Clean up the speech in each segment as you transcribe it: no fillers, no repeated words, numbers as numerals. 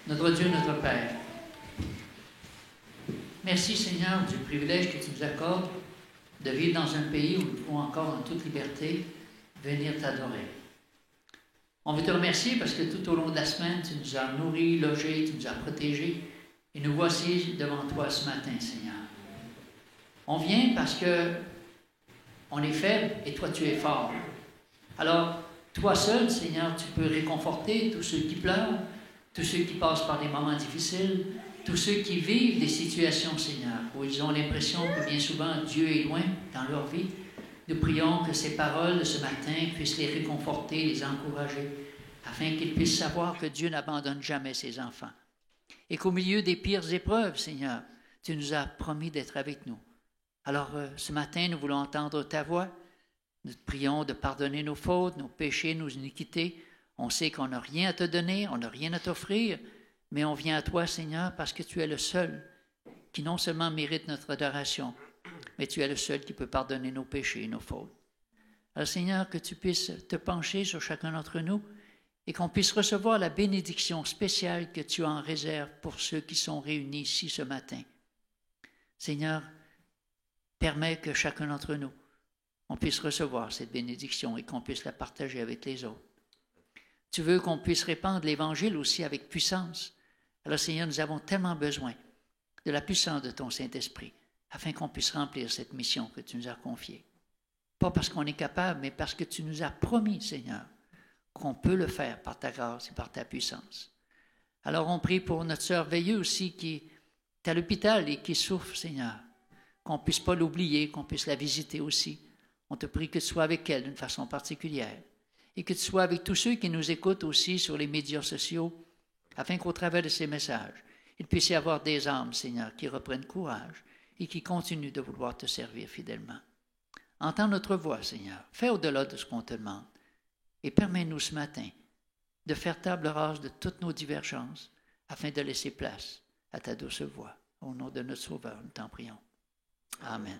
Notre Dieu, notre Père, merci Seigneur du privilège que tu nous accordes de vivre dans un pays où nous pouvons encore en toute liberté venir t'adorer. On veut te remercier parce que tout au long de la semaine, tu nous as nourris, logés, tu nous as protégés et nous voici devant toi ce matin, Seigneur. On vient parce que on est faible et toi tu es fort. Alors, toi seul, Seigneur, tu peux réconforter tous ceux qui pleurent, tous ceux qui passent par des moments difficiles, tous ceux qui vivent des situations, Seigneur, où ils ont l'impression que bien souvent Dieu est loin dans leur vie. Nous prions que ces paroles de ce matin puissent les réconforter, les encourager, afin qu'ils puissent savoir que Dieu n'abandonne jamais ses enfants. Et qu'au milieu des pires épreuves, Seigneur, tu nous as promis d'être avec nous. Alors, ce matin, nous voulons entendre ta voix. Nous te prions de pardonner nos fautes, nos péchés, nos iniquités. On sait qu'on n'a rien à te donner, on n'a rien à t'offrir, mais on vient à toi, Seigneur, parce que tu es le seul qui non seulement mérite notre adoration, mais tu es le seul qui peut pardonner nos péchés et nos fautes. Alors, Seigneur, que tu puisses te pencher sur chacun d'entre nous et qu'on puisse recevoir la bénédiction spéciale que tu as en réserve pour ceux qui sont réunis ici ce matin. Seigneur, permets que chacun d'entre nous, on puisse recevoir cette bénédiction et qu'on puisse la partager avec les autres. Tu veux qu'on puisse répandre l'Évangile aussi avec puissance. Alors, Seigneur, nous avons tellement besoin de la puissance de ton Saint-Esprit afin qu'on puisse remplir cette mission que tu nous as confiée. Pas parce qu'on est capable, mais parce que tu nous as promis, Seigneur, qu'on peut le faire par ta grâce et par ta puissance. Alors, on prie pour notre sœur Veilleux aussi qui est à l'hôpital et qui souffre, Seigneur. Qu'on ne puisse pas l'oublier, qu'on puisse la visiter aussi. On te prie que tu sois avec elle d'une façon particulière et que tu sois avec tous ceux qui nous écoutent aussi sur les médias sociaux afin qu'au travers de ces messages, il puisse y avoir des âmes, Seigneur, qui reprennent courage et qui continuent de vouloir te servir fidèlement. Entends notre voix, Seigneur. Fais au-delà de ce qu'on te demande et permets-nous ce matin de faire table rase de toutes nos divergences afin de laisser place à ta douce voix. Au nom de notre Sauveur, nous t'en prions. Amen.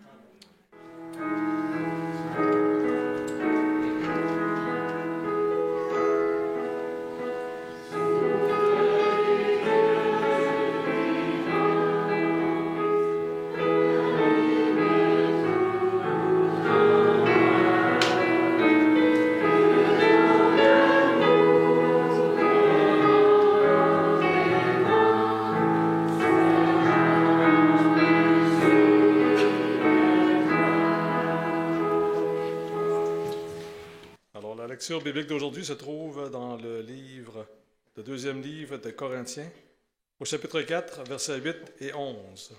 La lecture biblique d'aujourd'hui se trouve dans le deuxième livre de Corinthiens, au chapitre 4, versets 8 et 11.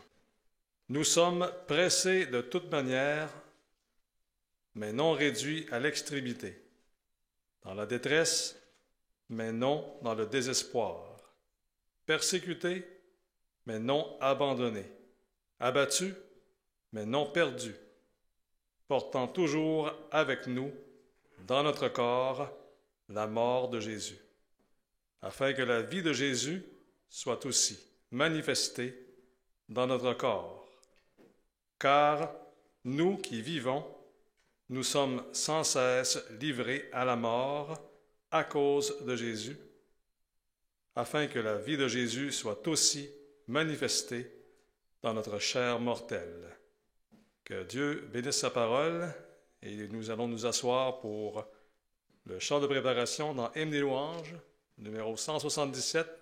Nous sommes pressés de toute manière, mais non réduits à l'extrémité, dans la détresse, mais non dans le désespoir, persécutés, mais non abandonnés, abattus, mais non perdus, portant toujours avec nous dans notre corps la mort de Jésus, afin que la vie de Jésus soit aussi manifestée dans notre corps. Car nous qui vivons, nous sommes sans cesse livrés à la mort à cause de Jésus, afin que la vie de Jésus soit aussi manifestée dans notre chair mortelle. Que Dieu bénisse sa parole. Et nous allons nous asseoir pour le chant de préparation dans Hymne des louanges, numéro 177.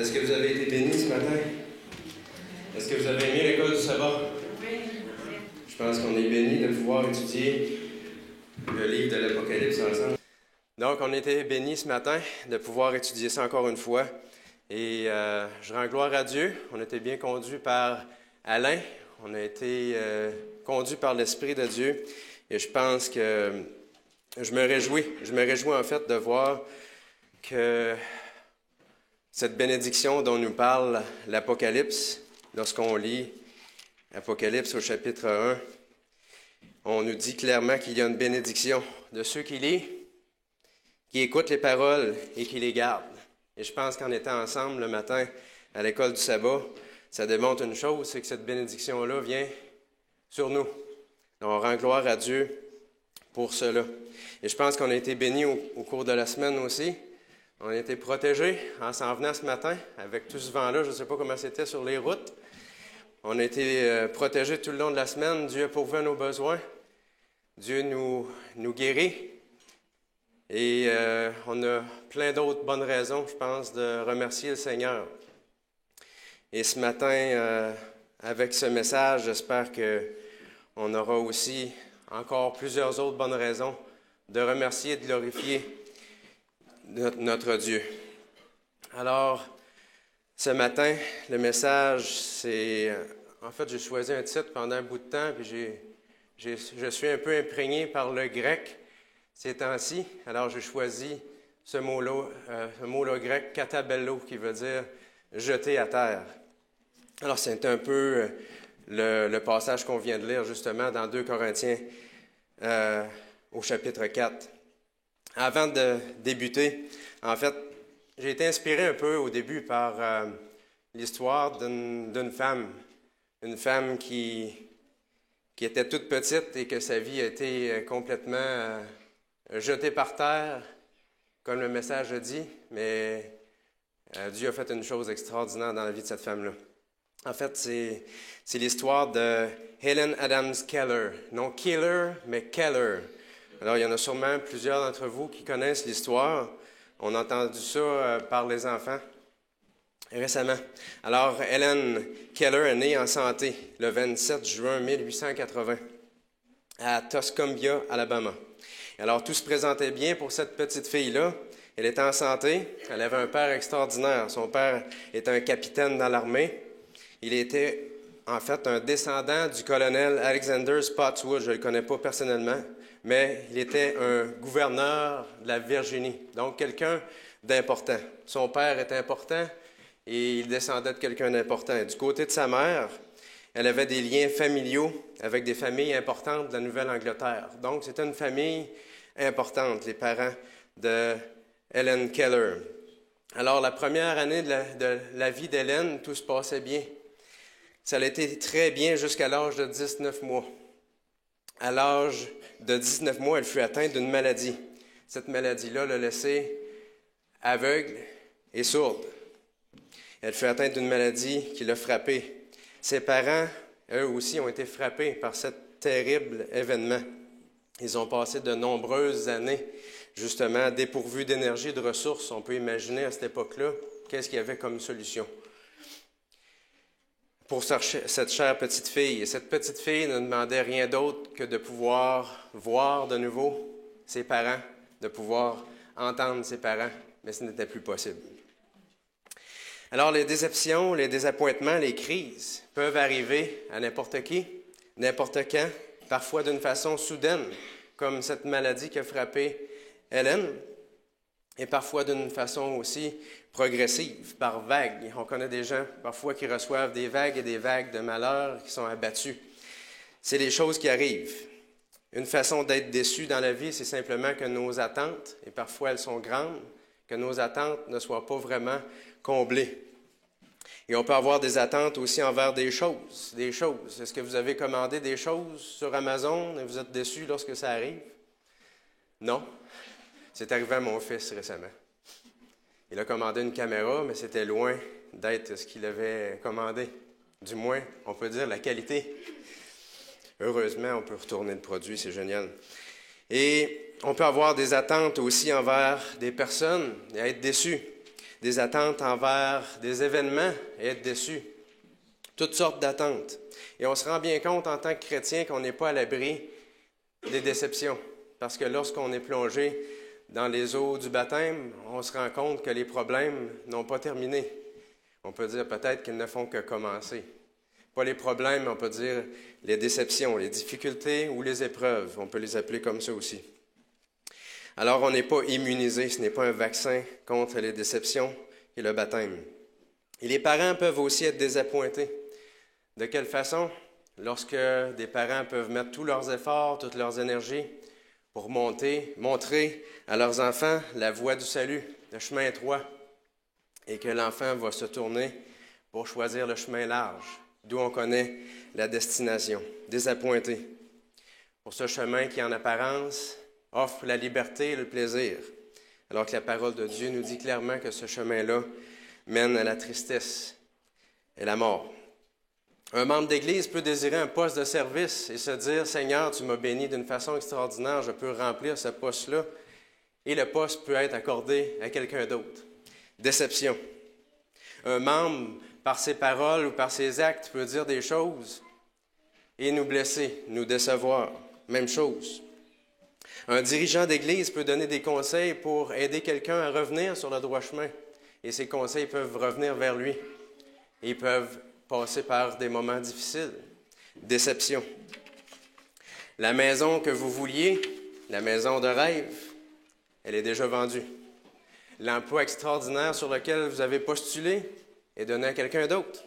Est-ce que vous avez été bénis ce matin? Est-ce que vous avez aimé l'école du sabbat? Je pense qu'on est bénis de pouvoir étudier le livre de l'Apocalypse ensemble. Donc, on a été bénis ce matin de pouvoir étudier ça encore une fois. Et je rends gloire à Dieu. On a été bien conduits par Alain. On a été conduits par l'Esprit de Dieu. Et je pense que je me réjouis en fait de voir que cette bénédiction dont nous parle l'Apocalypse, lorsqu'on lit Apocalypse au chapitre 1, on nous dit clairement qu'il y a une bénédiction de ceux qui lisent, qui écoutent les paroles et qui les gardent. Et je pense qu'en étant ensemble le matin à l'école du sabbat, ça démontre une chose, c'est que cette bénédiction-là vient sur nous. On rend gloire à Dieu pour cela. Et je pense qu'on a été bénis au cours de la semaine aussi. On a été protégés en s'en venant ce matin avec tout ce vent-là. Je ne sais pas comment c'était sur les routes. On a été protégés tout le long de la semaine. Dieu a pourvu à nos besoins. Dieu nous guérit. Et on a plein d'autres bonnes raisons, je pense, de remercier le Seigneur. Et ce matin, avec ce message, j'espère qu'on aura aussi encore plusieurs autres bonnes raisons de remercier et de glorifier notre Dieu. Alors, ce matin, le message, c'est... En fait, j'ai choisi un titre pendant un bout de temps, puis je suis un peu imprégné par le grec ces temps-ci. Alors, j'ai choisi ce mot-là grec, katabello, qui veut dire « jeter à terre ». Alors, c'est un peu le passage qu'on vient de lire, justement, dans 2 Corinthiens, au chapitre 4. Avant de débuter, en fait, j'ai été inspiré un peu au début par l'histoire d'une femme. Une femme qui était toute petite et que sa vie a été complètement jetée par terre, comme le message le dit, mais Dieu a fait une chose extraordinaire dans la vie de cette femme-là. En fait, c'est l'histoire de Helen Adams Keller. Non Keller, mais Keller. Alors, il y en a sûrement plusieurs d'entre vous qui connaissent l'histoire. On a entendu ça par les enfants récemment. Alors, Helen Keller est née en santé le 27 juin 1880 à Tuscumbia, Alabama. Alors, tout se présentait bien pour cette petite fille-là. Elle était en santé. Elle avait un père extraordinaire. Son père était un capitaine dans l'armée. Il était, en fait, un descendant du colonel Alexander Spotswood. Je ne le connais pas personnellement, mais il était un gouverneur de la Virginie, donc quelqu'un d'important. Son père était important et il descendait de quelqu'un d'important. Du côté de sa mère, elle avait des liens familiaux avec des familles importantes de la Nouvelle-Angleterre. Donc, c'était une famille importante, les parents de Helen Keller. Alors, la première année de la vie d'Helen, tout se passait bien. Ça a été très bien jusqu'à l'âge de 19 mois. À l'âge de 19 mois, elle fut atteinte d'une maladie. Cette maladie-là l'a laissée aveugle et sourde. Elle fut atteinte d'une maladie qui l'a frappée. Ses parents, eux aussi, ont été frappés par ce terrible événement. Ils ont passé de nombreuses années, justement, dépourvus d'énergie et de ressources. On peut imaginer à cette époque-là, qu'est-ce qu'il y avait comme solution pour cette chère petite fille. Et cette petite fille ne demandait rien d'autre que de pouvoir voir de nouveau ses parents, de pouvoir entendre ses parents, mais ce n'était plus possible. Alors, les déceptions, les désappointements, les crises peuvent arriver à n'importe qui, n'importe quand, parfois d'une façon soudaine, comme cette maladie qui a frappé Helen, et parfois d'une façon aussi progressive, par vagues. On connaît des gens parfois qui reçoivent des vagues et des vagues de malheur qui sont abattus. C'est les choses qui arrivent. Une façon d'être déçu dans la vie, c'est simplement que nos attentes, et parfois elles sont grandes, que nos attentes ne soient pas vraiment comblées. Et on peut avoir des attentes aussi envers des choses. Est-ce que vous avez commandé des choses sur Amazon et vous êtes déçu lorsque ça arrive? Non. C'est arrivé à mon fils récemment. Il a commandé une caméra, mais c'était loin d'être ce qu'il avait commandé. Du moins, on peut dire la qualité. Heureusement, on peut retourner le produit, c'est génial. Et on peut avoir des attentes aussi envers des personnes et être déçu. des attentes envers des événements et être déçu. Toutes sortes d'attentes. Et on se rend bien compte en tant que chrétien qu'on n'est pas à l'abri des déceptions. Parce que lorsqu'on est plongé dans les eaux du baptême, on se rend compte que les problèmes n'ont pas terminé. On peut dire peut-être qu'ils ne font que commencer. Pas les problèmes, mais on peut dire les déceptions, les difficultés ou les épreuves. On peut les appeler comme ça aussi. Alors, on n'est pas immunisé, ce n'est pas un vaccin contre les déceptions et le baptême. Et les parents peuvent aussi être désappointés. De quelle façon? Lorsque des parents peuvent mettre tous leurs efforts, toute leurs énergies pour montrer à leurs enfants la voie du salut, le chemin étroit, et que l'enfant va se tourner pour choisir le chemin large, d'où on connaît la destination. Désappointé pour ce chemin qui, en apparence, offre la liberté et le plaisir, alors que la parole de Dieu nous dit clairement que ce chemin-là mène à la tristesse et la mort. Un membre d'Église peut désirer un poste de service et se dire « Seigneur, tu m'as béni d'une façon extraordinaire, je peux remplir ce poste-là. » Et le poste peut être accordé à quelqu'un d'autre. Déception. Un membre, par ses paroles ou par ses actes, peut dire des choses et nous blesser, nous décevoir. Même chose. Un dirigeant d'Église peut donner des conseils pour aider quelqu'un à revenir sur le droit chemin. Et ces conseils peuvent revenir vers lui. Et ils peuvent passer par des moments difficiles. Déception. La maison que vous vouliez, la maison de rêve, elle est déjà vendue. L'emploi extraordinaire sur lequel vous avez postulé est donné à quelqu'un d'autre.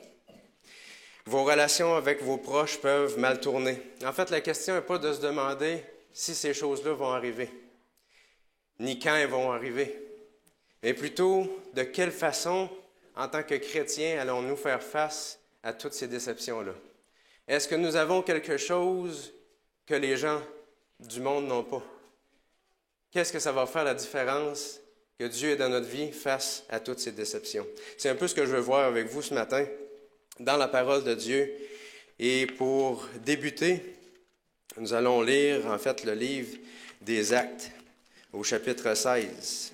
Vos relations avec vos proches peuvent mal tourner. En fait, la question n'est pas de se demander si ces choses-là vont arriver, ni quand elles vont arriver, mais plutôt de quelle façon, en tant que chrétiens, allons-nous faire face à toutes ces déceptions-là. Est-ce que nous avons quelque chose que les gens du monde n'ont pas? Qu'est-ce que ça va faire la différence que Dieu est dans notre vie face à toutes ces déceptions? C'est un peu ce que je veux voir avec vous ce matin dans la parole de Dieu. Et pour débuter, nous allons lire en fait le livre des Actes au chapitre 16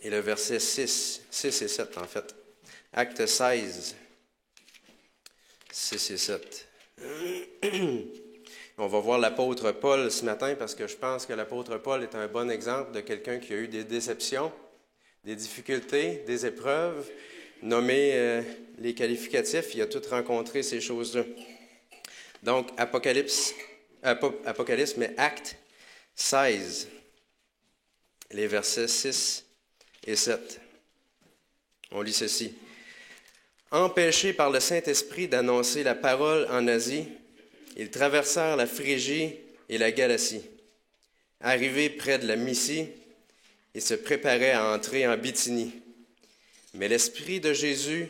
et le verset 6 et 7 en fait. Acte 16, 6 et 7. On va voir l'apôtre Paul ce matin parce que je pense que l'apôtre Paul est un bon exemple de quelqu'un qui a eu des déceptions, des difficultés, des épreuves. Nommer les qualificatifs, il a tout rencontré ces choses-là. Donc, Apocalypse, mais Acte 16, les versets 6 et 7. On lit ceci. Empêchés par le Saint-Esprit d'annoncer la parole en Asie, ils traversèrent la Phrygie et la Galatie. Arrivés près de la Mysie, ils se préparaient à entrer en Bithynie. Mais l'Esprit de Jésus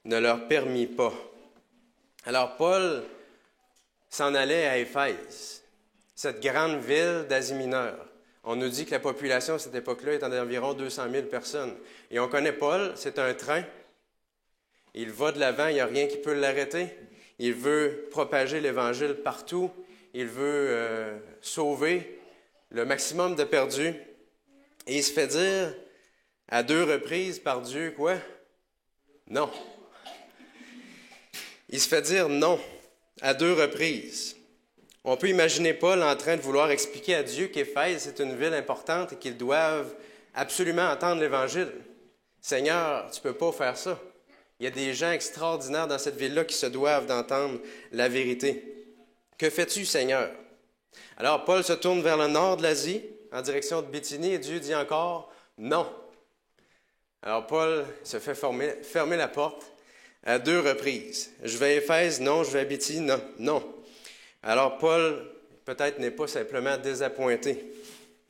ne leur permit pas. Alors Paul s'en allait à Éphèse, cette grande ville d'Asie mineure. On nous dit que la population à cette époque-là était d'environ 200 000 personnes. Et on connaît Paul, c'est un train. Il va de l'avant, il n'y a rien qui peut l'arrêter. Il veut propager l'Évangile partout. Il veut sauver le maximum de perdus. Et il se fait dire à 2 reprises par Dieu, quoi? Non. Il se fait dire non à 2 reprises. On peut imaginer Paul en train de vouloir expliquer à Dieu qu'Éphèse est une ville importante et qu'ils doivent absolument entendre l'Évangile. Seigneur, tu ne peux pas faire ça. Il y a des gens extraordinaires dans cette ville-là qui se doivent d'entendre la vérité. Que fais-tu, Seigneur? Alors Paul se tourne vers le nord de l'Asie, en direction de Bithynie, et Dieu dit encore non. Alors Paul se fait fermer la porte à 2 reprises. Je vais à Éphèse, non. Je vais à Bithynie, non. Non. Alors Paul, peut-être, n'est pas simplement désappointé.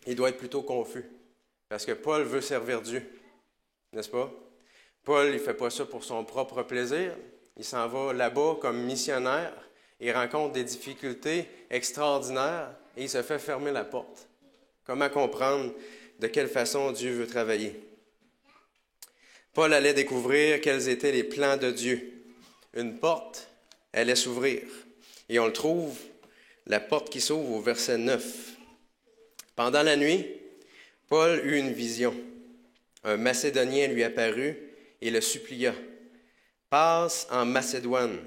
Il doit être plutôt confus. Parce que Paul veut servir Dieu. N'est-ce pas? Paul, il ne fait pas ça pour son propre plaisir. Il s'en va là-bas comme missionnaire. Il rencontre des difficultés extraordinaires et il se fait fermer la porte. Comment comprendre de quelle façon Dieu veut travailler? Paul allait découvrir quels étaient les plans de Dieu. Une porte allait s'ouvrir. Et on le trouve, la porte qui s'ouvre au verset 9. Pendant la nuit, Paul eut une vision. un Macédonien lui apparut et le supplia. « Passe en Macédoine,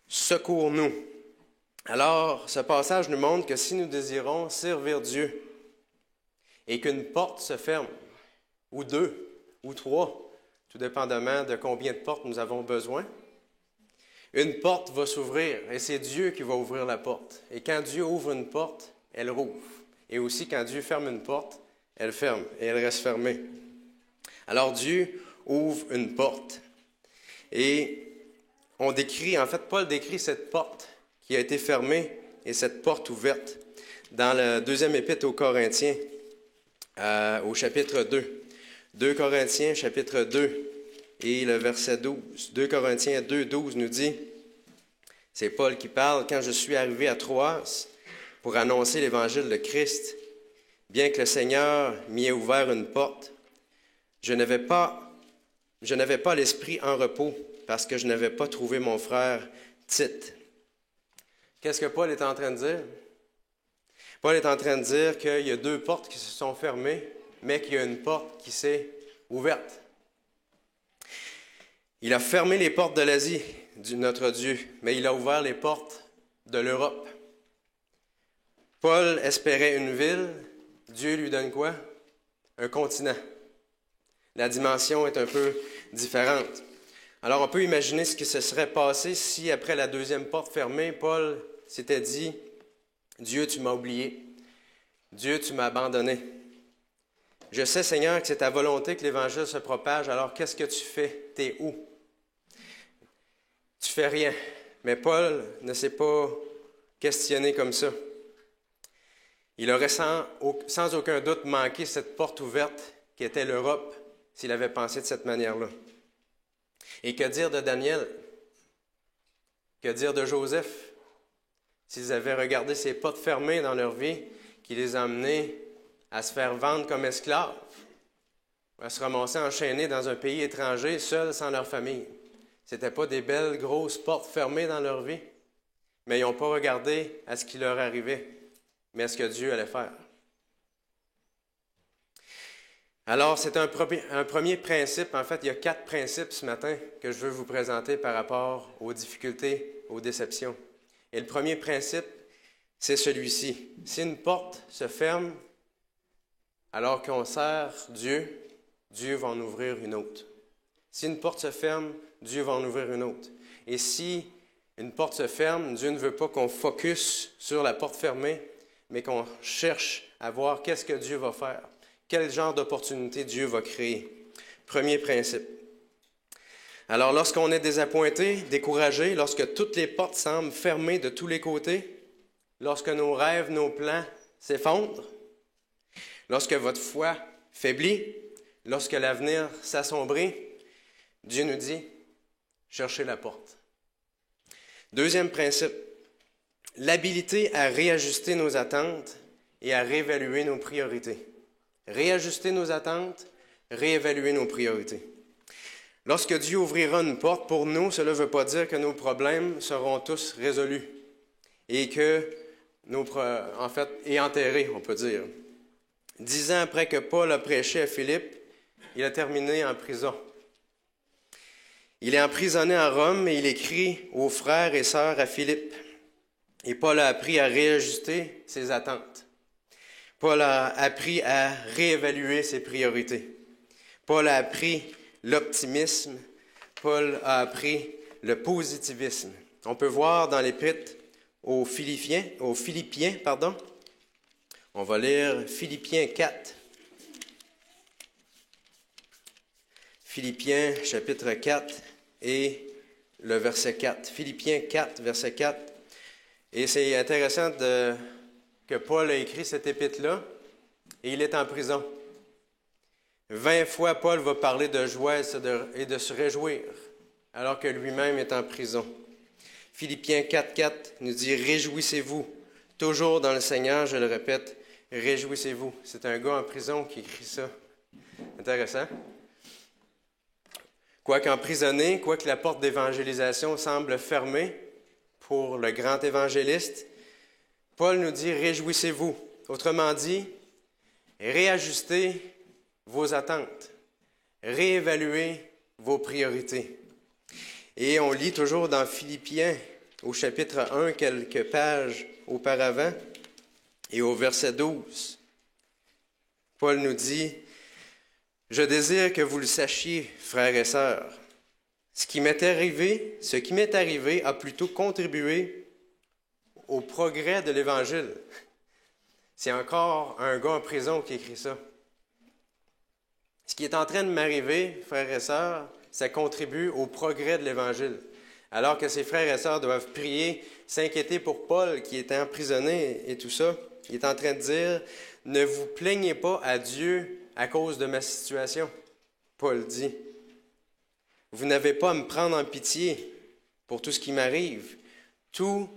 secours-nous. » Alors, ce passage nous montre que si nous désirons servir Dieu et qu'une porte se ferme, ou deux, ou trois, tout dépendamment de combien de portes nous avons besoin, une porte va s'ouvrir et c'est Dieu qui va ouvrir la porte. Et quand Dieu ouvre une porte, elle rouvre. Et aussi, quand Dieu ferme une porte, elle ferme et elle reste fermée. Alors Dieu ouvre une porte. Et on décrit, en fait, Paul décrit cette porte qui a été fermée et cette porte ouverte dans le deuxième épître aux Corinthiens, au chapitre 2. 2 Corinthiens, chapitre 2, et le verset 12. 2 Corinthiens 2, 12 nous dit, c'est Paul qui parle, « Quand je suis arrivé à Troas pour annoncer l'évangile de Christ, bien que le Seigneur m'y ait ouvert une porte, je n'avais pas l'esprit en repos parce que je n'avais pas trouvé mon frère Tite. » Qu'est-ce que Paul est en train de dire? Paul est en train de dire qu'il y a deux portes qui se sont fermées, mais qu'il y a une porte qui s'est ouverte. Il a fermé les portes de l'Asie, notre Dieu, mais il a ouvert les portes de l'Europe. Paul espérait une ville, Dieu lui donne quoi? Un continent. La dimension est un peu différente. Alors on peut imaginer ce qui se serait passé si, après la deuxième porte fermée, Paul s'était dit, « Dieu, tu m'as oublié. Dieu, tu m'as abandonné. Je sais, Seigneur, que c'est ta volonté que l'Évangile se propage, alors qu'est-ce que tu fais? T'es où? » Tu fais rien. Mais Paul ne s'est pas questionné comme ça. Il aurait sans aucun doute manqué cette porte ouverte qui était l'Europe s'il avait pensé de cette manière-là. Et que dire de Daniel? Que dire de Joseph? S'ils avaient regardé ces portes fermées dans leur vie, qui les a amenés à se faire vendre comme esclaves, à se ramasser enchaînés dans un pays étranger, seuls, sans leur famille. Ce n'étaient pas des belles, grosses portes fermées dans leur vie, mais ils n'ont pas regardé à ce qui leur arrivait, mais à ce que Dieu allait faire. Alors, c'est un premier principe. En fait, il y a 4 principes ce matin que je veux vous présenter par rapport aux difficultés, aux déceptions. Et le premier principe, c'est celui-ci. Si une porte se ferme alors qu'on sert Dieu, Dieu va en ouvrir une autre. Si une porte se ferme, Dieu va en ouvrir une autre. Et si une porte se ferme, Dieu ne veut pas qu'on focus sur la porte fermée, mais qu'on cherche à voir qu'est-ce que Dieu va faire. Quel genre d'opportunité Dieu va créer? Premier principe. Alors, lorsqu'on est désappointé, découragé, lorsque toutes les portes semblent fermées de tous les côtés, lorsque nos rêves, nos plans s'effondrent, lorsque votre foi faiblit, lorsque l'avenir s'assombrit, Dieu nous dit, cherchez la porte. Deuxième principe, l'habilité à réajuster nos attentes et à réévaluer nos priorités. Réajuster nos attentes, réévaluer nos priorités. Lorsque Dieu ouvrira une porte pour nous, cela ne veut pas dire que nos problèmes seront tous résolus et et enterrés, on peut dire. 10 ans après que Paul a prêché à Philippe, il a terminé en prison. Il est emprisonné à Rome et il écrit aux frères et sœurs à Philippe. Et Paul a appris à réajuster ses attentes. Paul a appris à réévaluer ses priorités. Paul a appris l'optimisme. Paul a appris le positivisme. On peut voir dans l'épître aux Philippiens. On va lire Philippiens 4. Philippiens chapitre 4 et le verset 4. Philippiens 4, verset 4. Et c'est intéressant que Paul a écrit cette épître-là et il est en prison. 20 fois, Paul va parler de joie et de se réjouir alors que lui-même est en prison. Philippiens 4, 4 nous dit « Réjouissez-vous, toujours dans le Seigneur, je le répète, réjouissez-vous. » C'est un gars en prison qui écrit ça. Intéressant. Quoique emprisonné, quoique la porte d'évangélisation semble fermée pour le grand évangéliste, Paul nous dit « Réjouissez-vous ». Autrement dit, réajustez vos attentes. réévaluez vos priorités. Et on lit toujours dans Philippiens, au chapitre 1, quelques pages auparavant, et au verset 12. Paul nous dit, « Je désire que vous le sachiez, frères et sœurs. Ce qui m'est arrivé a plutôt contribué au progrès de l'Évangile. » C'est encore un gars en prison qui écrit ça. Ce qui est en train de m'arriver, frères et sœurs, ça contribue au progrès de l'Évangile. Alors que ses frères et sœurs doivent prier, s'inquiéter pour Paul qui était emprisonné et tout ça, il est en train de dire, « Ne vous plaignez pas à Dieu à cause de ma situation. » Paul dit, « Vous n'avez pas à me prendre en pitié pour tout ce qui m'arrive. Tout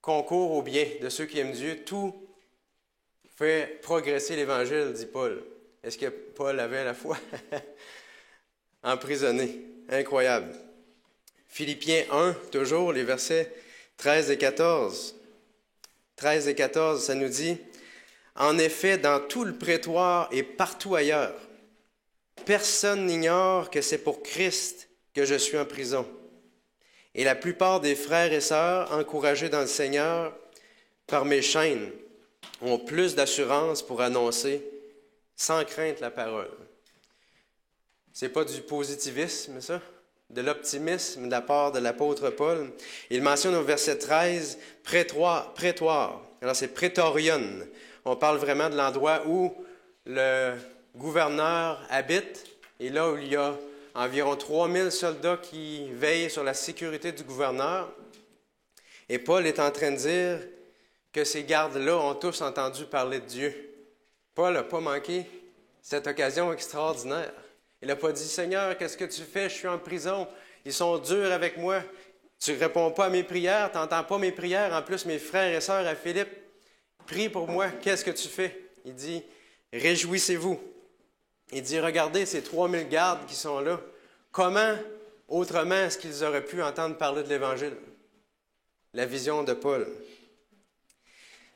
concourt au bien de ceux qui aiment Dieu. Tout fait progresser l'Évangile, dit Paul. » Est-ce que Paul avait la foi? Emprisonné. Incroyable. Philippiens 1, toujours, les versets 13 et 14. 13 et 14, ça nous dit, « En effet, dans tout le prétoire et partout ailleurs, personne n'ignore que c'est pour Christ que je suis en prison. Et la plupart des frères et sœurs, encouragés dans le Seigneur par mes chaînes, ont plus d'assurance pour annoncer sans crainte la parole. » C'est pas du positivisme, ça? De l'optimisme de la part de l'apôtre Paul. Il mentionne au verset 13, prétoire. Alors c'est prétorion. On parle vraiment de l'endroit où le gouverneur habite, et là où il y a environ 3000 soldats qui veillent sur la sécurité du gouverneur. Et Paul est en train de dire que ces gardes-là ont tous entendu parler de Dieu. Paul n'a pas manqué cette occasion extraordinaire. Il n'a pas dit, « Seigneur, qu'est-ce que tu fais? Je suis en prison. Ils sont durs avec moi. Tu ne réponds pas à mes prières. Tu n'entends pas mes prières. En plus, mes frères et sœurs à Philippe prient pour moi. Qu'est-ce que tu fais? » Il dit, « Réjouissez-vous. » Il dit, « Regardez ces 3000 gardes qui sont là. Comment, autrement, est-ce qu'ils auraient pu entendre parler de l'Évangile? » La vision de Paul.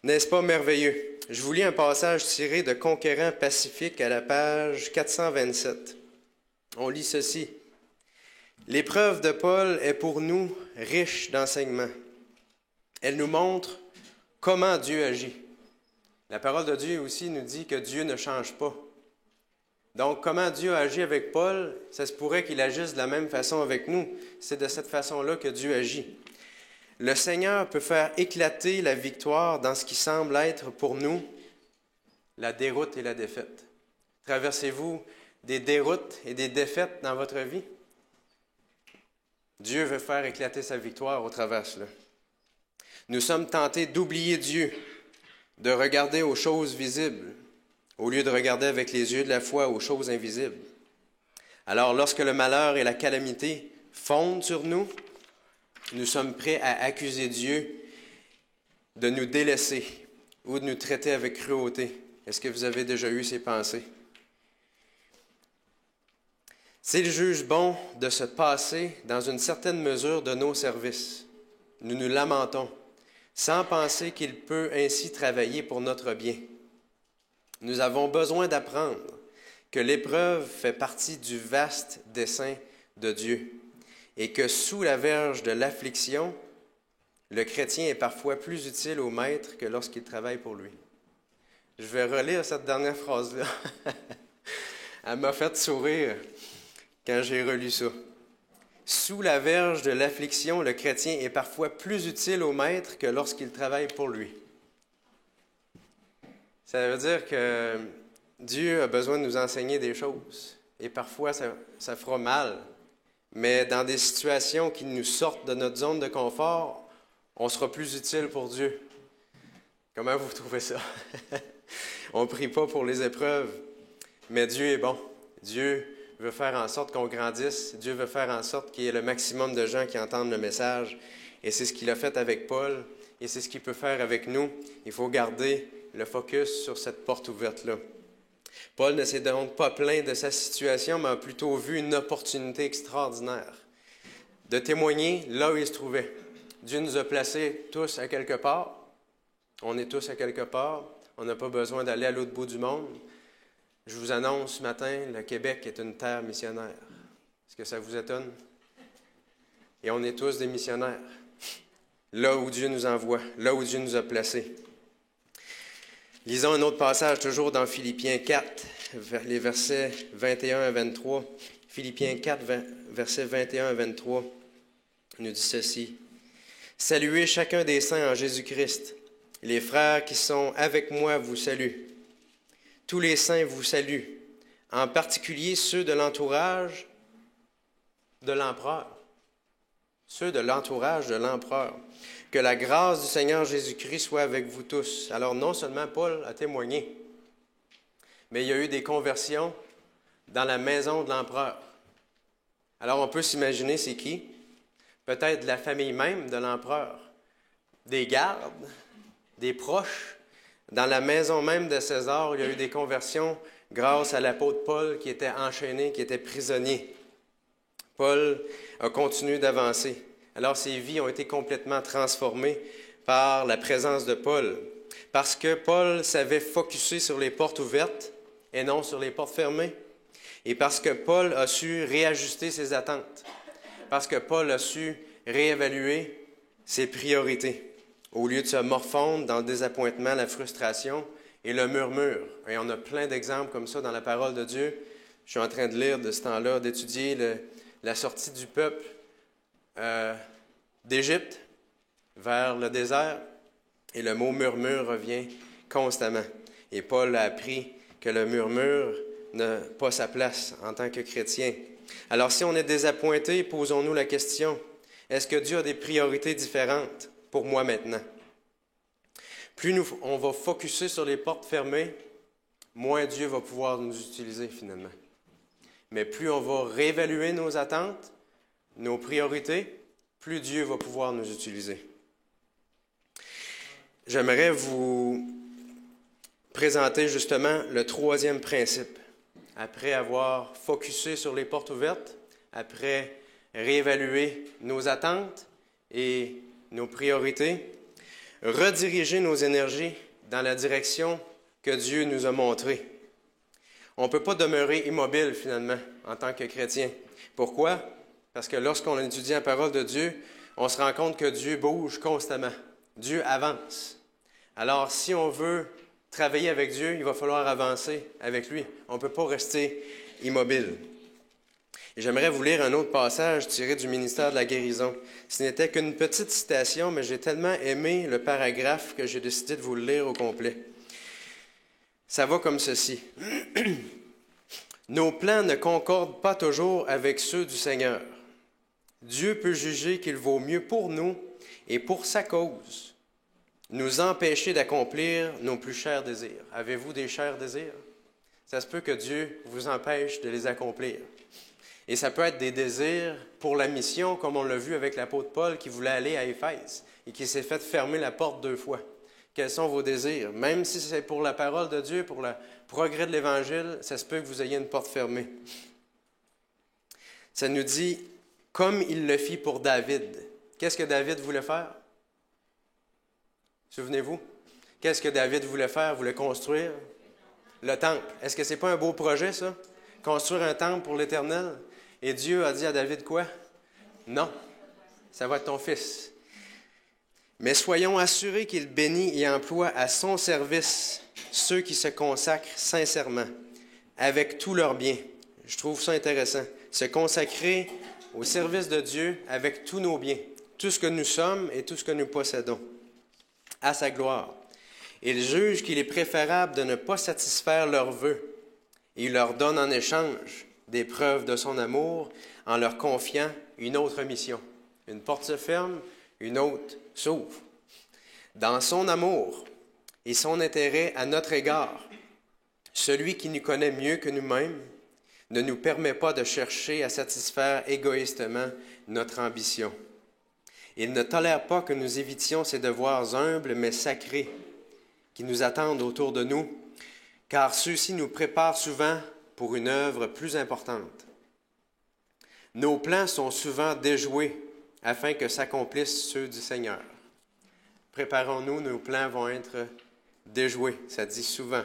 N'est-ce pas merveilleux? Je vous lis un passage tiré de Conquérant pacifique à la page 427. On lit ceci. « L'épreuve de Paul est pour nous riche d'enseignements. Elle nous montre comment Dieu agit. » La parole de Dieu aussi nous dit que Dieu ne change pas. Donc, comment Dieu agit avec Paul, ça se pourrait qu'il agisse de la même façon avec nous. C'est de cette façon-là que Dieu agit. Le Seigneur peut faire éclater la victoire dans ce qui semble être pour nous la déroute et la défaite. Traversez-vous des déroutes et des défaites dans votre vie? Dieu veut faire éclater sa victoire au travers de cela. Nous sommes tentés d'oublier Dieu, de regarder aux choses visibles, au lieu de regarder avec les yeux de la foi aux choses invisibles. Alors, lorsque le malheur et la calamité fondent sur nous, nous sommes prêts à accuser Dieu de nous délaisser ou de nous traiter avec cruauté. Est-ce que vous avez déjà eu ces pensées? S'il juge bon de se passer dans une certaine mesure de nos services, nous nous lamentons, sans penser qu'il peut ainsi travailler pour notre bien. Nous avons besoin d'apprendre que l'épreuve fait partie du vaste dessein de Dieu et que sous la verge de l'affliction, le chrétien est parfois plus utile au maître que lorsqu'il travaille pour lui. Je vais relire cette dernière phrase-là. Elle m'a fait sourire quand j'ai relu ça. Sous la verge de l'affliction, le chrétien est parfois plus utile au maître que lorsqu'il travaille pour lui. Ça veut dire que Dieu a besoin de nous enseigner des choses. Et parfois, ça fera mal. Mais dans des situations qui nous sortent de notre zone de confort, on sera plus utile pour Dieu. Comment vous trouvez ça? On ne prie pas pour les épreuves, mais Dieu est bon. Dieu veut faire en sorte qu'on grandisse. Dieu veut faire en sorte qu'il y ait le maximum de gens qui entendent le message. Et c'est ce qu'il a fait avec Paul, et c'est ce qu'il peut faire avec nous. Il faut garder le focus sur cette porte ouverte-là. Paul ne s'est donc pas plaint de sa situation, mais a plutôt vu une opportunité extraordinaire de témoigner là où il se trouvait. Dieu nous a placés tous à quelque part. On est tous à quelque part. On n'a pas besoin d'aller à l'autre bout du monde. je vous annonce ce matin, le Québec est une terre missionnaire. Est-ce que ça vous étonne? Et on est tous des missionnaires. Là où Dieu nous envoie, là où Dieu nous a placés. Lisons un autre passage, toujours dans Philippiens 4, les versets 21 à 23. Philippiens 4, versets 21 à 23, il nous dit ceci. « Saluez chacun des saints en Jésus-Christ. Les frères qui sont avec moi vous saluent. Tous les saints vous saluent, en particulier ceux de l'entourage de l'empereur. Ceux de l'entourage de l'empereur. Que la grâce du Seigneur Jésus-Christ soit avec vous tous. » Alors non seulement Paul a témoigné, mais il y a eu des conversions dans la maison de l'empereur. Alors on peut s'imaginer c'est qui? Peut-être la famille même de l'empereur, des gardes, des proches. Dans la maison même de César, il y a eu des conversions grâce à l'apôtre Paul qui était enchaîné, qui était prisonnier. Paul a continué d'avancer. Alors, ses vies ont été complètement transformées par la présence de Paul. Parce que Paul savait focusser sur les portes ouvertes et non sur les portes fermées. Et parce que Paul a su réajuster ses attentes. Parce que Paul a su réévaluer ses priorités. Au lieu de se morfondre dans le désappointement, la frustration et le murmure. Et on a plein d'exemples comme ça dans la parole de Dieu. Je suis en train de lire de ce temps-là, d'étudier la sortie du peuple d'Égypte vers le désert, et le mot murmure revient constamment. Et Paul a appris que le murmure n'a pas sa place en tant que chrétien. Alors si on est désappointé, posons-nous la question, est-ce que Dieu a des priorités différentes pour moi maintenant? Plus on va focusser sur les portes fermées, moins Dieu va pouvoir nous utiliser finalement. Mais plus on va réévaluer nos attentes, nos priorités, plus Dieu va pouvoir nous utiliser. J'aimerais vous présenter justement le troisième principe. Après avoir focusé sur les portes ouvertes, après réévaluer nos attentes et nos priorités, rediriger nos énergies dans la direction que Dieu nous a montrée. On ne peut pas demeurer immobile finalement en tant que chrétien. Pourquoi? Parce que lorsqu'on étudie la parole de Dieu, on se rend compte que Dieu bouge constamment. Dieu avance. Alors, si on veut travailler avec Dieu, il va falloir avancer avec lui. On ne peut pas rester immobile. Et j'aimerais vous lire un autre passage tiré du ministère de la guérison. Ce n'était qu'une petite citation, mais j'ai tellement aimé le paragraphe que j'ai décidé de vous le lire au complet. Ça va comme ceci. Nos plans ne concordent pas toujours avec ceux du Seigneur. Dieu peut juger qu'il vaut mieux pour nous et pour sa cause nous empêcher d'accomplir nos plus chers désirs. Avez-vous des chers désirs? Ça se peut que Dieu vous empêche de les accomplir. Et ça peut être des désirs pour la mission, comme on l'a vu avec l'apôtre Paul qui voulait aller à Éphèse et qui s'est fait fermer la porte 2 fois. Quels sont vos désirs? Même si c'est pour la parole de Dieu, pour le progrès de l'Évangile, ça se peut que vous ayez une porte fermée. Ça nous dit, comme il le fit pour David. Qu'est-ce que David voulait faire? Souvenez-vous? Qu'est-ce que David voulait faire? Il voulait construire le temple. Est-ce que ce n'est pas un beau projet, ça? Construire un temple pour l'Éternel? Et Dieu a dit à David quoi? Non, ça va être ton fils. Mais soyons assurés qu'il bénit et emploie à son service ceux qui se consacrent sincèrement, avec tout leur bien. Je trouve ça intéressant. Se consacrer au service de Dieu avec tous nos biens, tout ce que nous sommes et tout ce que nous possédons, à sa gloire. Il juge qu'il est préférable de ne pas satisfaire leurs vœux. Il leur donne en échange des preuves de son amour en leur confiant une autre mission. Une porte se ferme, une autre s'ouvre. Dans son amour et son intérêt à notre égard, celui qui nous connaît mieux que nous-mêmes ne nous permet pas de chercher à satisfaire égoïstement notre ambition. Il ne tolère pas que nous évitions ces devoirs humbles mais sacrés qui nous attendent autour de nous, car ceux-ci nous préparent souvent pour une œuvre plus importante. Nos plans sont souvent déjoués afin que s'accomplissent ceux du Seigneur. Préparons-nous, nos plans vont être déjoués, ça dit souvent.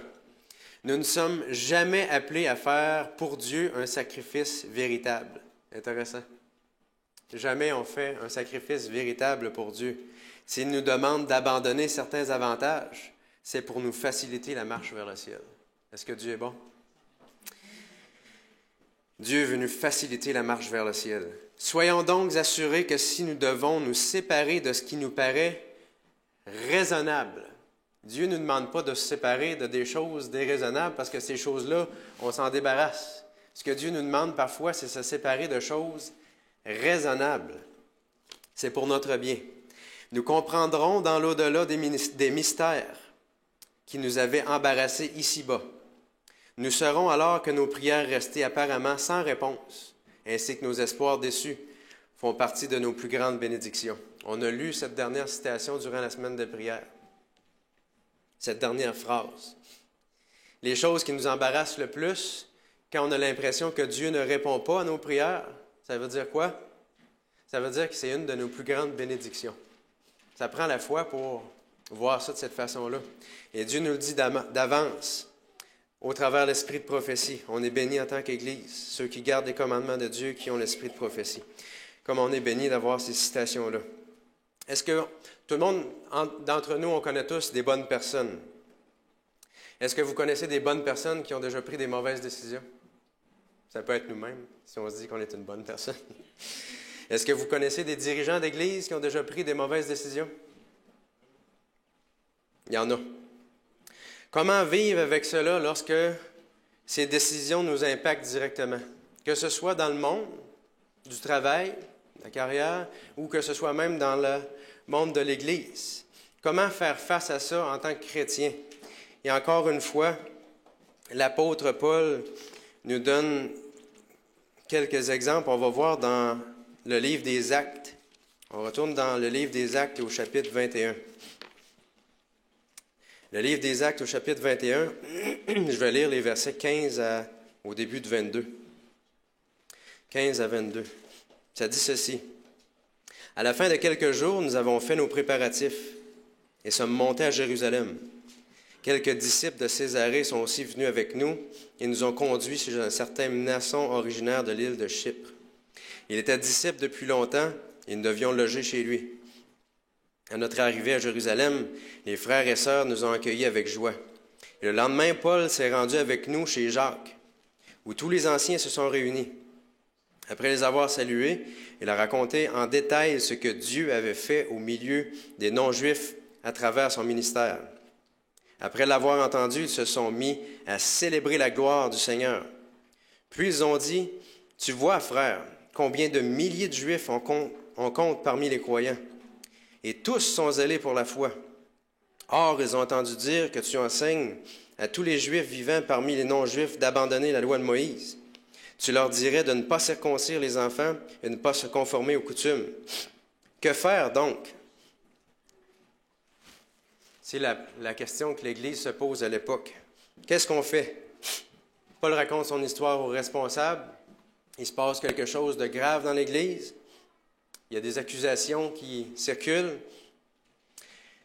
Nous ne sommes jamais appelés à faire pour Dieu un sacrifice véritable. Intéressant. Jamais on fait un sacrifice véritable pour Dieu. S'il nous demande d'abandonner certains avantages, c'est pour nous faciliter la marche vers le ciel. Est-ce que Dieu est bon? Dieu veut nous faciliter la marche vers le ciel. Soyons donc assurés que si nous devons nous séparer de ce qui nous paraît raisonnable, Dieu ne nous demande pas de se séparer de des choses déraisonnables parce que ces choses-là, on s'en débarrasse. Ce que Dieu nous demande parfois, c'est de se séparer de choses raisonnables. C'est pour notre bien. Nous comprendrons dans l'au-delà des mystères qui nous avaient embarrassés ici-bas. Nous saurons alors que nos prières restées apparemment sans réponse, ainsi que nos espoirs déçus, font partie de nos plus grandes bénédictions. On a lu cette dernière citation durant la semaine de prière. Cette dernière phrase. Les choses qui nous embarrassent le plus, quand on a l'impression que Dieu ne répond pas à nos prières, ça veut dire quoi? Ça veut dire que c'est une de nos plus grandes bénédictions. Ça prend la foi pour voir ça de cette façon-là. Et Dieu nous le dit d'avance, au travers de l'esprit de prophétie. On est bénis en tant qu'Église, ceux qui gardent les commandements de Dieu, qui ont l'esprit de prophétie. Comme on est bénis d'avoir ces citations-là. Est-ce que tout le monde, d'entre nous, on connaît tous des bonnes personnes? Est-ce que vous connaissez des bonnes personnes qui ont déjà pris des mauvaises décisions? Ça peut être nous-mêmes, si on se dit qu'on est une bonne personne. Est-ce que vous connaissez des dirigeants d'Église qui ont déjà pris des mauvaises décisions? Il y en a. Comment vivre avec cela lorsque ces décisions nous impactent directement? Que ce soit dans le monde du travail, la carrière, ou que ce soit même dans le monde de l'Église. Comment faire face à ça en tant que chrétien? Et encore une fois, l'apôtre Paul nous donne quelques exemples. On va voir dans le livre des Actes. On retourne dans le livre des Actes au chapitre 21. Le livre des Actes au chapitre 21, je vais lire les versets 15 au début de 22. 15 à 22. Ça dit ceci. « À la fin de quelques jours, nous avons fait nos préparatifs et sommes montés à Jérusalem. Quelques disciples de Césarée sont aussi venus avec nous et nous ont conduits chez un certain Mnason originaire de l'île de Chypre. Il était disciple depuis longtemps et nous devions loger chez lui. À notre arrivée à Jérusalem, les frères et sœurs nous ont accueillis avec joie. Et le lendemain, Paul s'est rendu avec nous chez Jacques, où tous les anciens se sont réunis. Après les avoir salués, il a raconté en détail ce que Dieu avait fait au milieu des non-juifs à travers son ministère. Après l'avoir entendu, ils se sont mis à célébrer la gloire du Seigneur. Puis ils ont dit, « Tu vois, frère, combien de milliers de Juifs on compte parmi les croyants. Et tous sont zélés pour la foi. Or, ils ont entendu dire que tu enseignes à tous les Juifs vivant parmi les non-Juifs d'abandonner la loi de Moïse. Tu leur dirais de ne pas circoncire les enfants et de ne pas se conformer aux coutumes. Que faire donc? » C'est la question que l'Église se pose à l'époque. Qu'est-ce qu'on fait? Paul raconte son histoire aux responsables. Il se passe quelque chose de grave dans l'Église. Il y a des accusations qui circulent.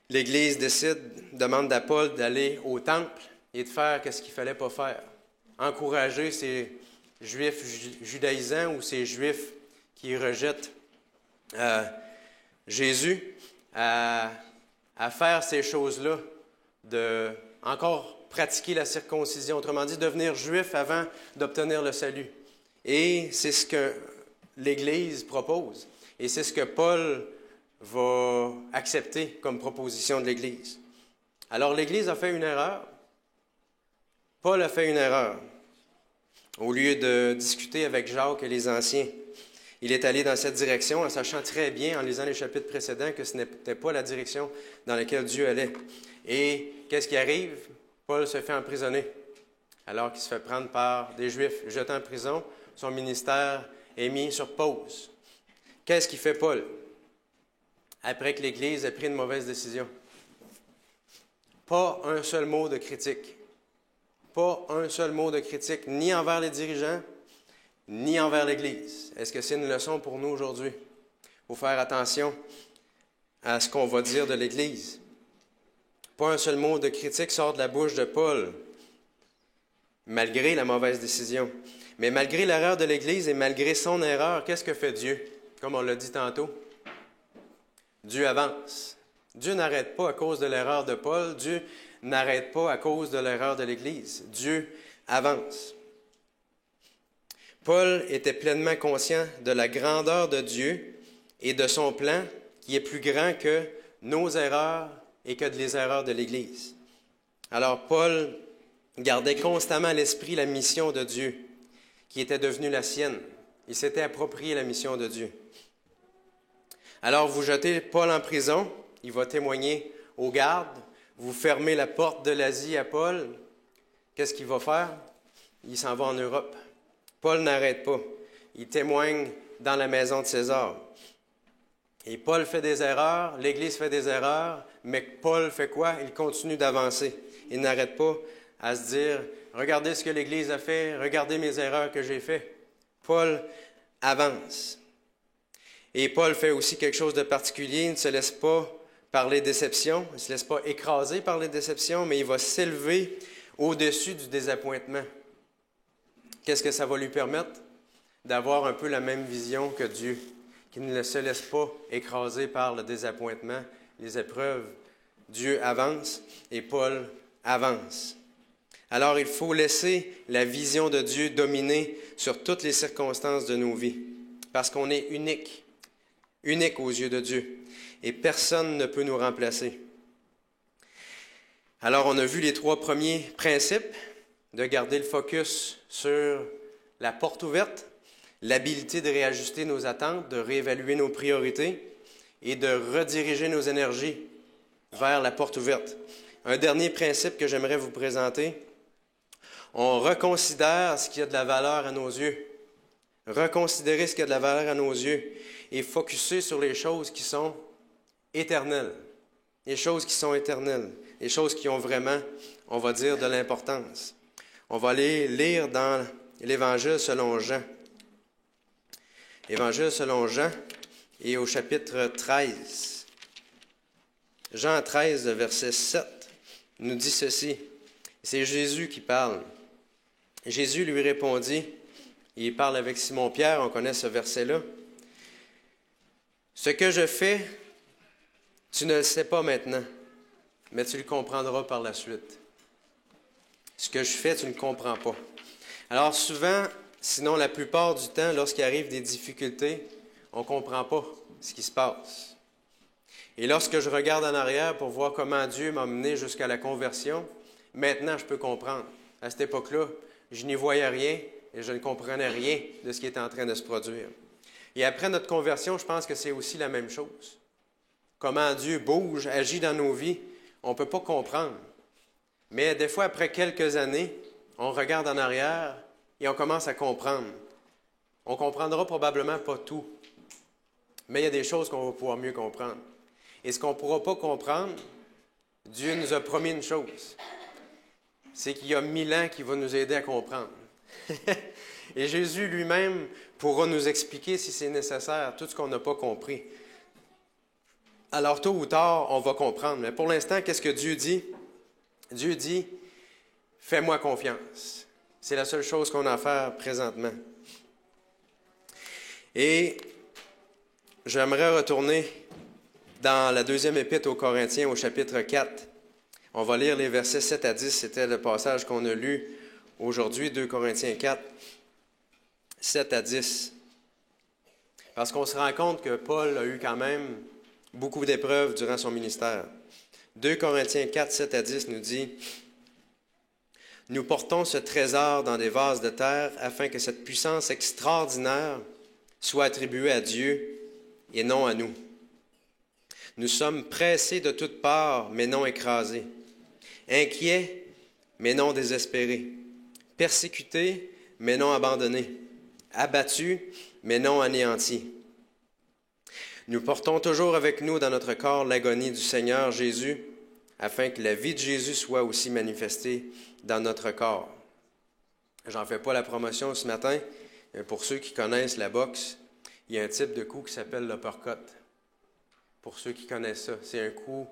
L'Église demande à Paul d'aller au temple et de faire ce qu'il ne fallait pas faire. Encourager ces Juifs judaïsants ou ces Juifs qui rejettent Jésus à faire ces choses-là, de encore pratiquer la circoncision, autrement dit, devenir juif avant d'obtenir le salut. Et c'est ce que l'Église propose. Et c'est ce que Paul va accepter comme proposition de l'Église. Alors l'Église a fait une erreur. Paul a fait une erreur. Au lieu de discuter avec Jacques et les anciens, il est allé dans cette direction en sachant très bien, en lisant les chapitres précédents, que ce n'était pas la direction dans laquelle Dieu allait. Et qu'est-ce qui arrive? Paul se fait emprisonner, alors qu'il se fait prendre par des Juifs. Jeté en prison, son ministère est mis sur pause. Qu'est-ce qu'il fait Paul? Après que l'Église a pris une mauvaise décision. Pas un seul mot de critique. Pas un seul mot de critique, ni envers les dirigeants, ni envers l'Église. Est-ce que c'est une leçon pour nous aujourd'hui? Il faut faire attention à ce qu'on va dire de l'Église. Pas un seul mot de critique sort de la bouche de Paul. malgré la mauvaise décision. Mais malgré l'erreur de l'Église et malgré son erreur, qu'est-ce que fait Dieu? Comme on l'a dit tantôt, Dieu avance. Dieu n'arrête pas à cause de l'erreur de Paul. Dieu n'arrête pas à cause de l'erreur de l'Église. Dieu avance. Paul était pleinement conscient de la grandeur de Dieu et de son plan qui est plus grand que nos erreurs et que les erreurs de l'Église. Alors Paul gardait constamment à l'esprit la mission de Dieu qui était devenue la sienne. Il s'était approprié la mission de Dieu. Alors vous jetez Paul en prison, il va témoigner aux gardes, vous fermez la porte de l'Asie à Paul, qu'est-ce qu'il va faire? Il s'en va en Europe. Paul n'arrête pas, il témoigne dans la maison de César. Et Paul fait des erreurs, l'Église fait des erreurs, mais Paul fait quoi? Il continue d'avancer. Il n'arrête pas à se dire, regardez ce que l'Église a fait, regardez mes erreurs que j'ai faites. Paul avance. Et Paul fait aussi quelque chose de particulier, il ne se laisse pas par les déceptions, il ne se laisse pas écraser par les déceptions, mais il va s'élever au-dessus du désappointement. Qu'est-ce que ça va lui permettre? D'avoir un peu la même vision que Dieu, qui ne se laisse pas écraser par le désappointement, les épreuves. Dieu avance et Paul avance. Alors il faut laisser la vision de Dieu dominer sur toutes les circonstances de nos vies, parce qu'on est unique aux yeux de Dieu, et personne ne peut nous remplacer. Alors on a vu les 3 premiers principes, de garder le focus sur la porte ouverte, l'habilité de réajuster nos attentes, de réévaluer nos priorités et de rediriger nos énergies vers la porte ouverte. Un dernier principe que j'aimerais vous présenter, on reconsidère ce qui a de la valeur à nos yeux. Reconsidérer ce qui a de la valeur à nos yeux et focuser sur les choses qui sont éternelles. Les choses qui sont éternelles. Les choses qui ont vraiment, on va dire, de l'importance. On va aller lire dans l'Évangile selon Jean. Évangile selon Jean et au chapitre 13. Jean 13, verset 7, nous dit ceci. C'est Jésus qui parle. Jésus lui répondit, il parle avec Simon-Pierre, on connaît ce verset-là. « Ce que je fais, tu ne le sais pas maintenant, mais tu le comprendras par la suite. Ce que je fais, tu ne comprends pas. » Alors souvent, sinon la plupart du temps, lorsqu'il arrive des difficultés, on ne comprend pas ce qui se passe. Et lorsque je regarde en arrière pour voir comment Dieu m'a mené jusqu'à la conversion, maintenant je peux comprendre. À cette époque-là, je n'y voyais rien et je ne comprenais rien de ce qui était en train de se produire. Et après notre conversion, je pense que c'est aussi la même chose. Comment Dieu bouge, agit dans nos vies, on ne peut pas comprendre. Mais des fois, après quelques années, on regarde en arrière et on commence à comprendre. On ne comprendra probablement pas tout, mais il y a des choses qu'on va pouvoir mieux comprendre. Et ce qu'on ne pourra pas comprendre, Dieu nous a promis une chose, c'est qu'il y a 1000 ans qui va nous aider à comprendre. Et Jésus lui-même pourra nous expliquer, si c'est nécessaire, tout ce qu'on n'a pas compris. Alors, tôt ou tard, on va comprendre. Mais pour l'instant, qu'est-ce que Dieu dit? Dieu dit, « Fais-moi confiance. » C'est la seule chose qu'on a à faire présentement. Et j'aimerais retourner dans la deuxième épître aux Corinthiens, au chapitre 4. On va lire les versets 7 à 10. C'était le passage qu'on a lu aujourd'hui, 2 Corinthiens 4, 7 à 10. Parce qu'on se rend compte que Paul a eu quand même beaucoup d'épreuves durant son ministère. 2 Corinthiens 4, 7 à 10 nous dit « Nous portons ce trésor dans des vases de terre afin que cette puissance extraordinaire soit attribuée à Dieu et non à nous. Nous sommes pressés de toutes parts, mais non écrasés, inquiets, mais non désespérés, persécutés, mais non abandonnés, abattus, mais non anéantis. Nous portons toujours avec nous dans notre corps l'agonie du Seigneur Jésus, afin que la vie de Jésus soit aussi manifestée dans notre corps. » J'en fais pas la promotion ce matin, mais pour ceux qui connaissent la boxe, il y a un type de coup qui s'appelle l'uppercut. Pour ceux qui connaissent ça, c'est un coup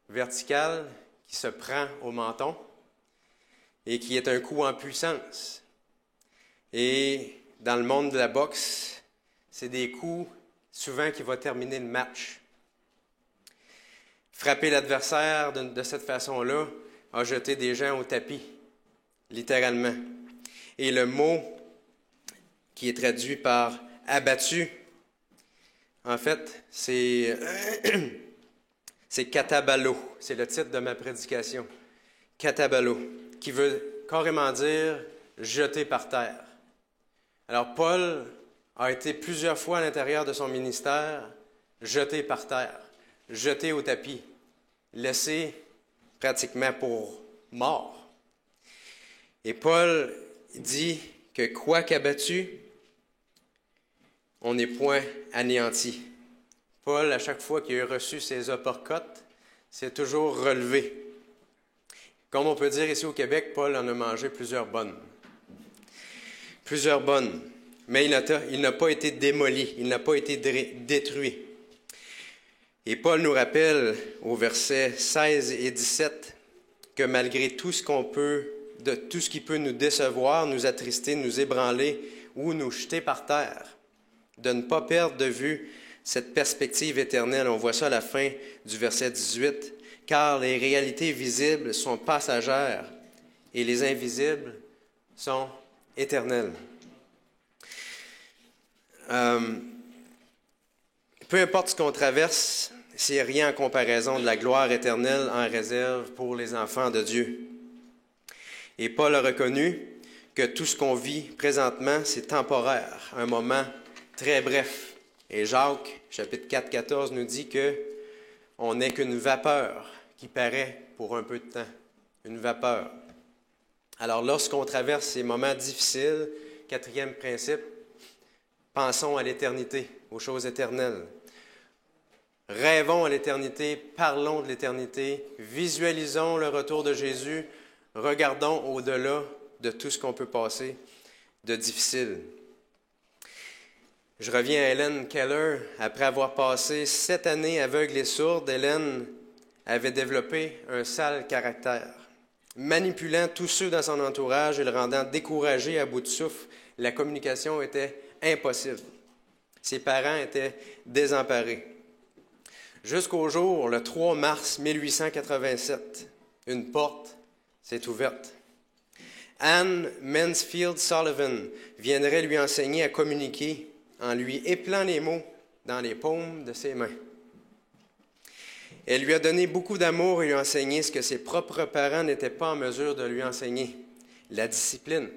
vertical qui se prend au menton. et qui est un coup en puissance. Et dans le monde de la boxe, c'est des coups souvent qui vont terminer le match. Frapper l'adversaire de cette façon-là a jeté des gens au tapis, littéralement. Et le mot qui est traduit par « abattu », en fait, c'est katabalo. C'est le titre de ma prédication. Katabalo, qui veut carrément dire « jeté par terre ». Alors, Paul a été plusieurs fois à l'intérieur de son ministère jeté par terre, jeté au tapis, laissé pratiquement pour mort. Et Paul dit que quoi qu'abattu, on n'est point anéanti. Paul, à chaque fois qu'il a reçu ses uppercuts, s'est toujours relevé. Comme on peut dire ici au Québec, Paul en a mangé plusieurs bonnes. Plusieurs bonnes. Mais il n'a pas été démoli, il n'a pas été détruit. Et Paul nous rappelle au verset 16 et 17 que malgré tout ce qui peut nous décevoir, nous attrister, nous ébranler ou nous jeter par terre, de ne pas perdre de vue cette perspective éternelle. On voit ça à la fin du verset 18. « Car les réalités visibles sont passagères et les invisibles sont éternelles. » Peu importe ce qu'on traverse, c'est rien en comparaison de la gloire éternelle en réserve pour les enfants de Dieu. Et Paul a reconnu que tout ce qu'on vit présentement, c'est temporaire, un moment très bref. Et Jacques, chapitre 4, 14, nous dit qu'on n'est qu'une vapeur qui paraît pour un peu de temps. Une vapeur. Alors, lorsqu'on traverse ces moments difficiles, quatrième principe, pensons à l'éternité, aux choses éternelles. Rêvons à l'éternité, parlons de l'éternité, visualisons le retour de Jésus, regardons au-delà de tout ce qu'on peut passer de difficile. Je reviens à Helen Keller. Après avoir passé 7 années aveugle et sourde, Helen avait développé un sale caractère. Manipulant tous ceux dans son entourage et le rendant découragé à bout de souffle, la communication était impossible. Ses parents étaient désemparés. Jusqu'au jour, le 3 mars 1887, une porte s'est ouverte. Anne Mansfield Sullivan viendrait lui enseigner à communiquer en lui épelant les mots dans les paumes de ses mains. Elle lui a donné beaucoup d'amour et lui a enseigné ce que ses propres parents n'étaient pas en mesure de lui enseigner, la discipline.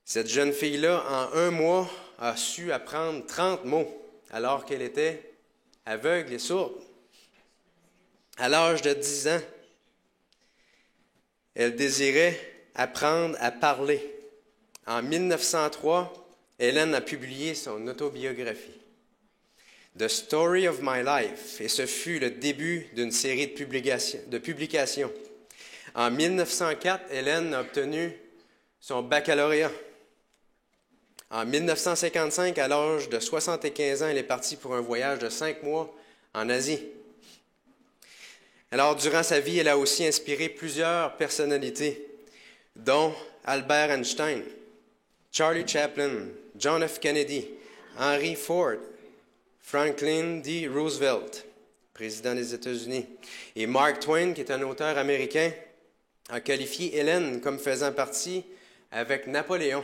Cette jeune fille-là, en 1 mois, a su apprendre 30 mots, alors qu'elle était aveugle et sourde. À l'âge de 10 ans, elle désirait apprendre à parler. En 1903, Helen a publié son autobiographie, The Story of My Life, et ce fut le début d'une série de publications. En 1904, Helen a obtenu son baccalauréat. En 1955, à l'âge de 75 ans, elle est partie pour un voyage de 5 mois en Asie. Alors, durant sa vie, elle a aussi inspiré plusieurs personnalités, dont Albert Einstein, Charlie Chaplin, John F. Kennedy, Henry Ford, Franklin D. Roosevelt, président des États-Unis, et Mark Twain, qui est un auteur américain, a qualifié Helen comme faisant partie, avec Napoléon,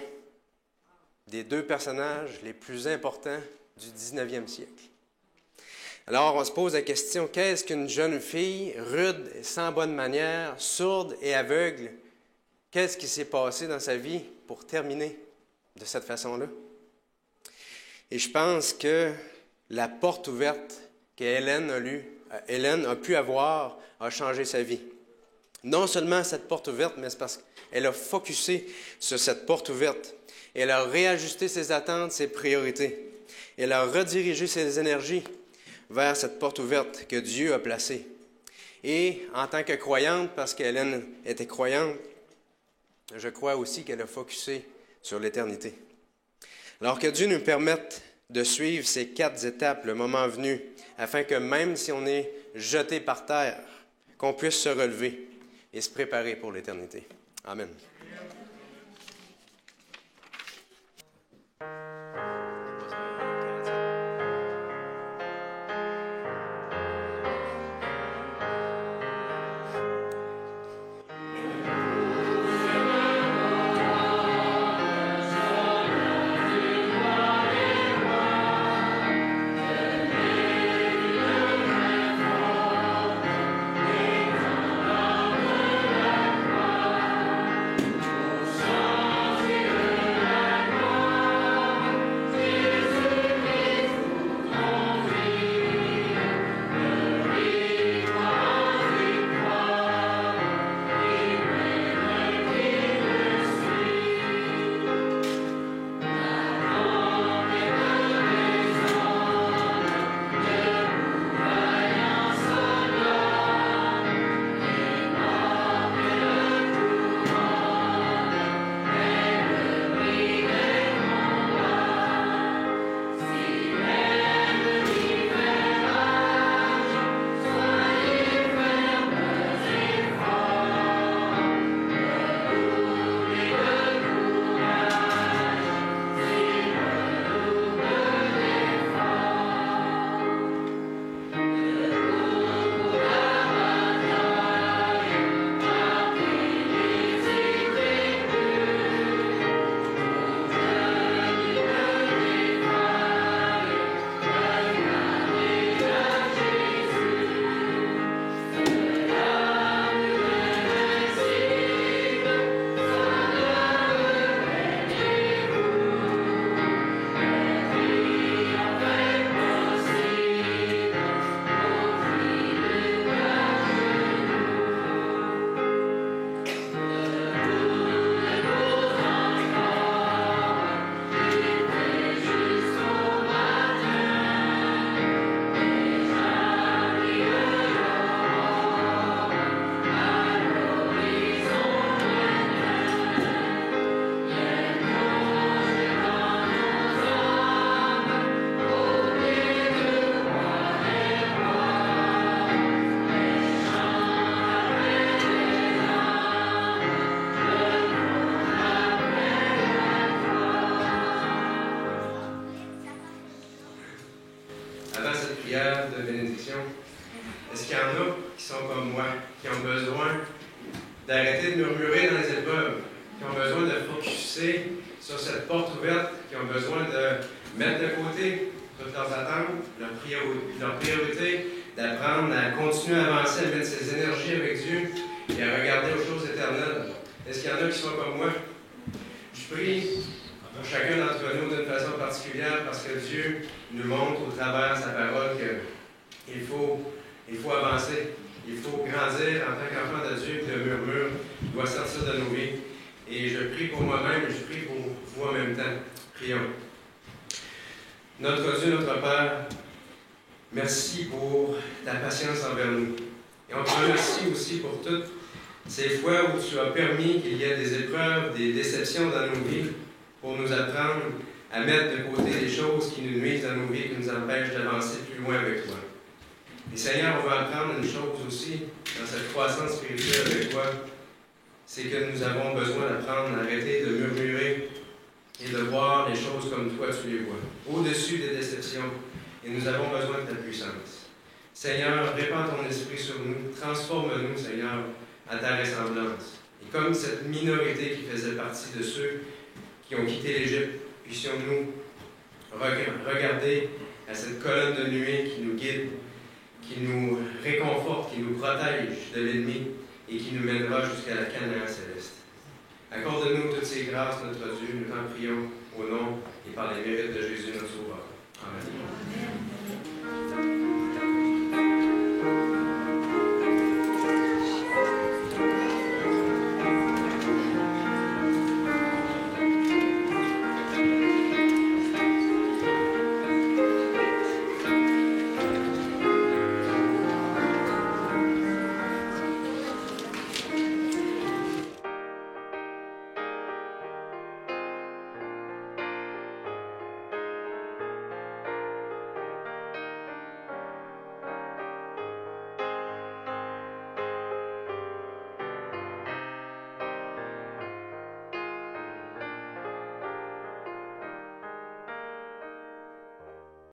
des 2 personnages les plus importants du 19e siècle. Alors, on se pose la question, qu'est-ce qu'une jeune fille rude et sans bonne manière, sourde et aveugle, qu'est-ce qui s'est passé dans sa vie pour terminer de cette façon-là? Et je pense que la porte ouverte qu'Hélène a pu avoir a changé sa vie. Non seulement cette porte ouverte, mais c'est parce qu'elle a focusé sur cette porte ouverte. Elle a réajusté ses attentes, ses priorités. Elle a redirigé ses énergies vers cette porte ouverte que Dieu a placée. Et en tant que croyante, parce qu'Hélène était croyante, je crois aussi qu'elle a focusé sur l'éternité. Alors que Dieu nous permette de suivre ces 4 étapes le moment venu, afin que même si on est jeté par terre, qu'on puisse se relever et se préparer pour l'éternité. Amen. Avant cette prière de bénédiction, est-ce qu'il y en a qui sont comme moi, qui ont besoin d'arrêter de murmurer dans les épreuves, qui ont besoin de focuser sur cette porte ouverte, qui ont besoin de mettre de côté toutes leurs attentes, leur priorité, d'apprendre à continuer à avancer, à mettre ses énergies avec Dieu et à regarder aux choses éternelles? Est-ce qu'il y en a qui sont comme moi? Je prie pour chacun d'entre nous d'une façon particulière parce que Dieu nous montre au travers de sa parole qu'il faut avancer, il faut grandir en tant qu'enfant de Dieu, que le murmure doit sortir de nos vies. Et je prie pour moi-même et je prie pour vous en même temps. Prions. Notre Dieu, notre Père, merci pour ta patience envers nous. Et on te remercie aussi pour toutes ces fois où tu as permis qu'il y ait des épreuves, des déceptions dans nos vies, pour nous apprendre à mettre de côté les choses qui nous nuisent dans nos vies, qui nous empêchent d'avancer plus loin avec toi. Et Seigneur, on va apprendre une chose aussi dans cette croissance spirituelle avec toi, c'est que nous avons besoin d'apprendre à arrêter de murmurer et de voir les choses comme toi tu les vois, au-dessus des déceptions. Et nous avons besoin de ta puissance. Seigneur, répands ton esprit sur nous, transforme-nous, Seigneur, à ta ressemblance. Et comme cette minorité qui faisait partie de ceux qui ont quitté l'Égypte, puissions-nous regarder à cette colonne de nuée qui nous guide, qui nous réconforte, qui nous protège de l'ennemi et qui nous mènera jusqu'à la Canaan céleste. Accorde-nous toutes ces grâces, notre Dieu, nous t'en prions au nom et par les mérites de Jésus, notre Sauveur. Amen.